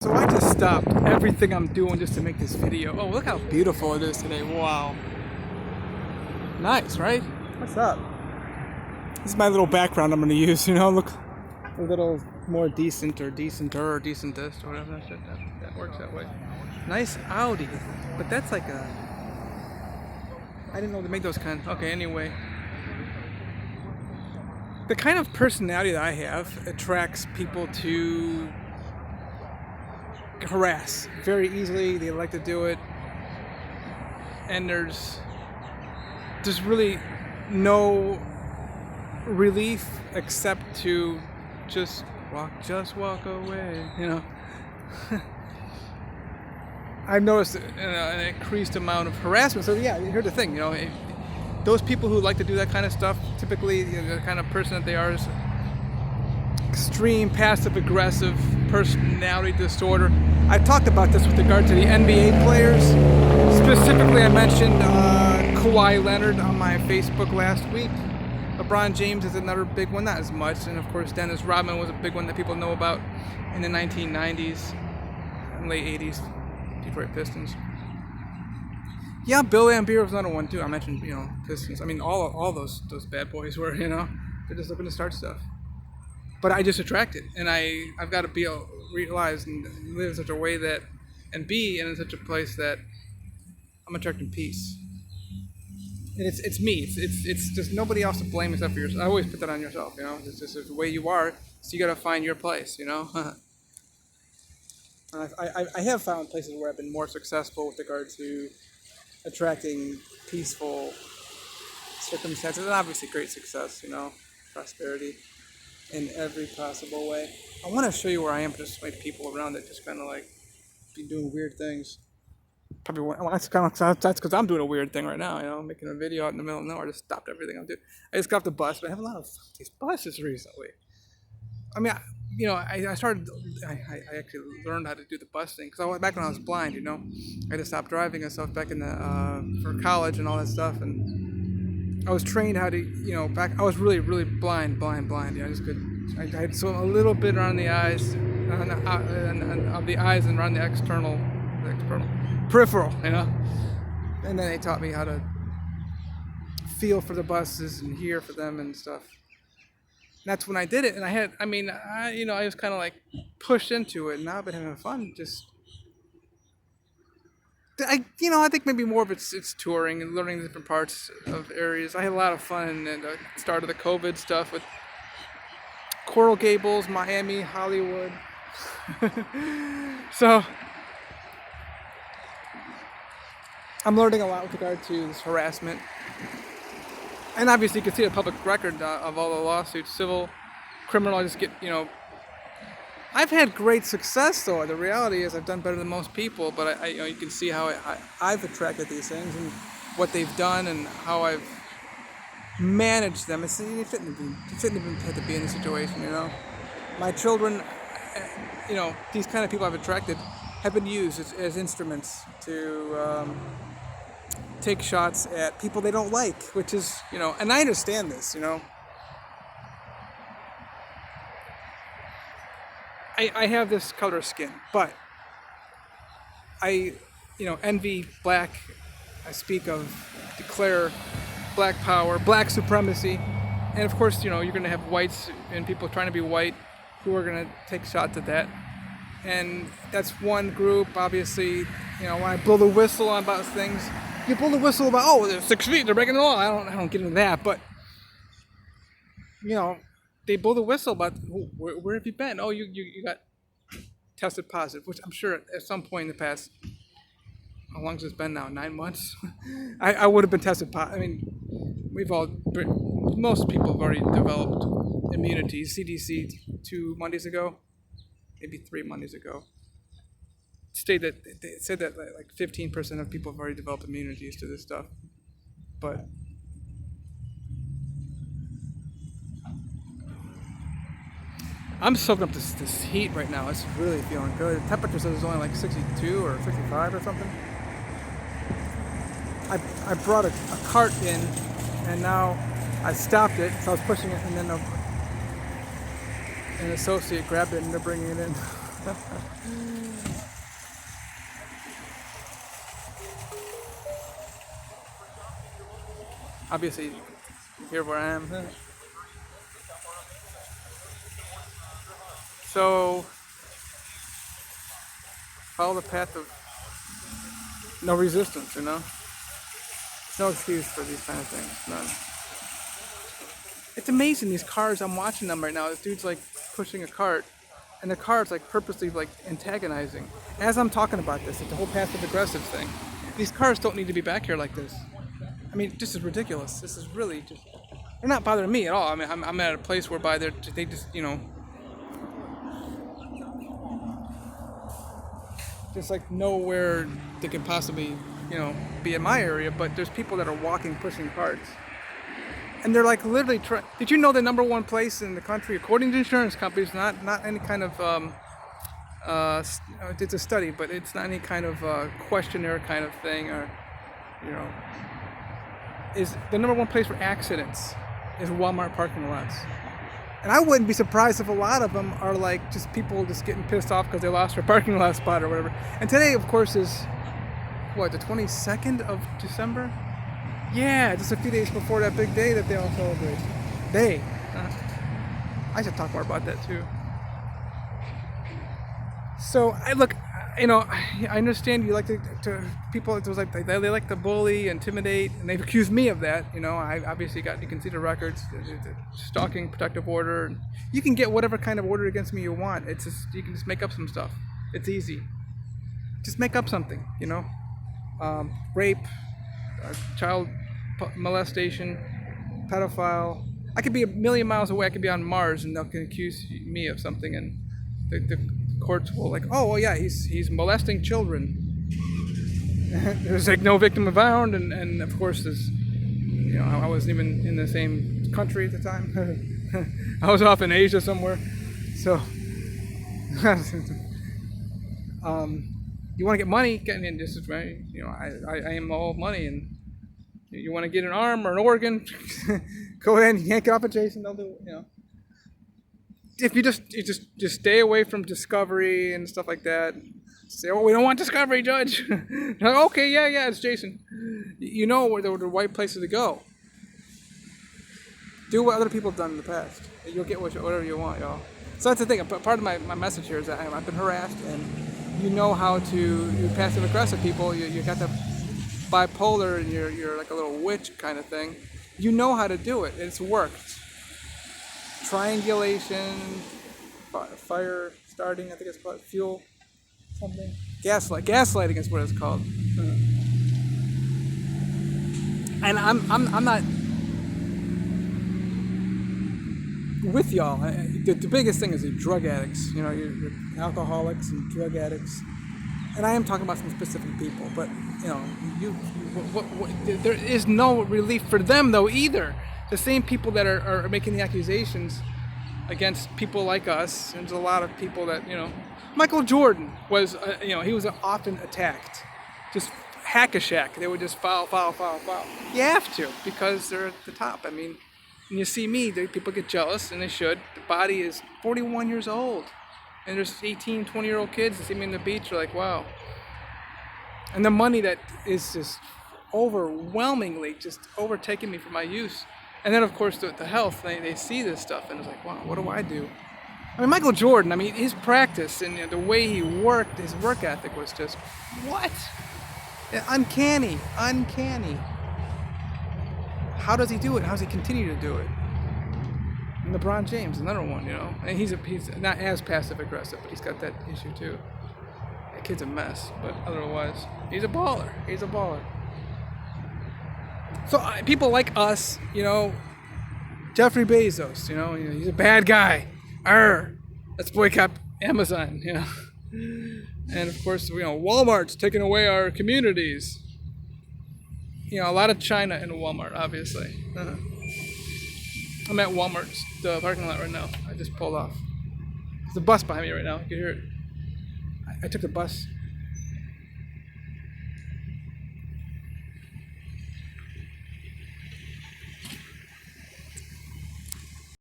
So I just stopped everything I'm doing just to make this video. Oh, look how beautiful it is today. Wow. Nice, right? What's up? This is my little background I'm going to use, look a little more decent or decenter or decentest or whatever that works that way. Nice Audi. But that's like I didn't know they make those kind. Okay, anyway. The kind of personality that I have attracts people to harass very easily. They like to do it, and there's really no relief except to just walk away. I've noticed an increased amount of harassment. So yeah, here's the thing. Those people who like to do that kind of stuff, typically the kind of person that they are is extreme passive-aggressive personality disorder. I talked about this with regard to the NBA players. Specifically, I mentioned Kawhi Leonard on my Facebook last week. LeBron James is another big one, not as much. And of course, Dennis Rodman was a big one that people know about in the 1990s and late 80s, Detroit Pistons. Yeah, Bill Laimbeer was another one too. I mentioned, Pistons. I mean, all those bad boys were, they're just looking to start stuff. But I just attract it, and I've got to be realize and live in such a way that, and be in such a place that I'm attracting peace. And it's me. It's just nobody else to blame except for yourself. I always put that on yourself. It's just the way you are. So you got to find your place. I have found places where I've been more successful with regard to attracting peaceful circumstances, and obviously great success. Prosperity in every possible way. I want to show you where I am, just like people around that just kind of like be doing weird things. Probably that's because I'm doing a weird thing right now. Making a video out in the middle of nowhere. I just stopped everything I'm doing. I just got off the bus, but I have a lot of these buses recently. I mean, I started. I actually learned how to do the bus thing because back when I was blind. I had to stop driving and stuff back in the for college and all that stuff, and I was trained how to, back. I was really, really blind. I just could. I had a little bit around the eyes, of the eyes and around the external peripheral, And then they taught me how to feel for the buses and hear for them and stuff. And that's when I did it, and I was kind of like pushed into it, and now I've been having fun. I think maybe more of it's touring and learning different parts of areas. I had a lot of fun at the start of the COVID stuff with Coral Gables, Miami, Hollywood. So I'm learning a lot with regard to this harassment. And obviously you can see the public record of all the lawsuits, civil, criminal. I just get, I've had great success though. The reality is I've done better than most people, but you can see how I've attracted these things and what they've done and how I've managed them. You shouldn't even have to be in this situation, My children, these kind of people I've attracted have been used as instruments to take shots at people they don't like, which is, and I understand this, I have this color of skin, but I, envy black. I declare black power, black supremacy, and of course, you're going to have whites and people trying to be white who are going to take shots at that. And that's one group, obviously, when I blow the whistle about things, you blow the whistle about, they're 6 feet, they're breaking the law. I don't get into that, but, they blow the whistle about, where have you been? Oh, you got tested positive, which I'm sure at some point in the past, how long has this been now? 9 months? I would have been tested positive. Most people have already developed immunity. CDC 2 Mondays ago, maybe 3 Mondays ago, they said that like 15% of people have already developed immunities to this stuff. But I'm soaking up this heat right now. It's really feeling good. The temperature says it's only like 62 or 65 or something. I brought a cart in, and now I stopped it, so I was pushing it, and then an associate grabbed it, and they're bringing it in. Obviously, here where I am. So follow the path of no resistance. There's no excuse for these kind of things. None. It's amazing, these cars. I'm watching them right now. This dude's like pushing a cart, and the car's like purposely like antagonizing. As I'm talking about this, it's the whole passive aggressive thing. These cars don't need to be back here like this. I mean, this is ridiculous. This is really just. They're not bothering me at all. I mean, I'm at a place whereby they just just like know where they could possibly be in my area. But there's people that are walking, pushing carts. And they're like literally trying. Did you know the number one place in the country, according to insurance companies, not any kind of it's a study, but it's not any kind of questionnaire kind of thing, or is the number one place for accidents is Walmart parking lots. And I wouldn't be surprised if a lot of them are like just people just getting pissed off because they lost their parking lot spot or whatever. And today, of course, is what, the 22nd of December. Yeah, just a few days before that big day that they all celebrate. I should talk more about that too. So I understand you like to people. It was like they like to bully, intimidate, and they've accused me of that. I obviously you can see the records, the stalking, protective order. And you can get whatever kind of order against me you want. It's just you can just make up some stuff. It's easy. Just make up something. Rape, child molestation, pedophile. I could be a million miles away. I could be on Mars, and they'll accuse me of something, and the courts will like, oh well, yeah, he's molesting children. There's like no victim found, and of course there's, I wasn't even in the same country at the time. I was off in Asia somewhere. So, you want to get money? Getting in this is right. I am all money, and you want to get an arm or an organ? Go ahead and yank it off of Jason. They'll do it. If you just stay away from discovery and stuff like that. Say, oh, we don't want discovery, Judge. Like, okay, yeah, it's Jason. You know where the right places to go. Do what other people have done in the past. You'll get whatever you want, y'all. So that's the thing. Part of my message here is that I've been harassed, and you know how to you passive aggressive people. You got the bipolar, and you're like a little witch kind of thing. You know how to do it. It's worked. Triangulation, fire starting, I think it's called fuel, something. Gaslighting is what it's called. And I'm not with y'all. The biggest thing is the drug addicts. You're alcoholics and drug addicts. And I am talking about some specific people, but there is no relief for them though either. The same people that are making the accusations against people like us, and there's a lot of people that, Michael Jordan was, he was often attacked. Just hack-a-shack. They would just foul. You have to, because they're at the top. I mean, when you see me, people get jealous, and they should. The body is 41 years old, and there's 18, 20-year-old kids that see me on the beach, are like, wow. And the money that is just overwhelmingly just overtaking me for my use. And then, of course, the health, they see this stuff, and it's like, wow, what do I do? I mean, Michael Jordan, his practice and the way he worked, his work ethic was just, what? Uncanny. How does he do it? How does he continue to do it? And LeBron James, another one, And he's not as passive-aggressive, but he's got that issue, too. That kid's a mess, but otherwise, he's a baller. So people like us, Jeffrey Bezos, he's a bad guy. Let's boycott Amazon, And of course, Walmart's taking away our communities. A lot of China in Walmart, obviously. I'm at Walmart's, the parking lot right now. I just pulled off. There's a bus behind me right now. You can hear it. I took the bus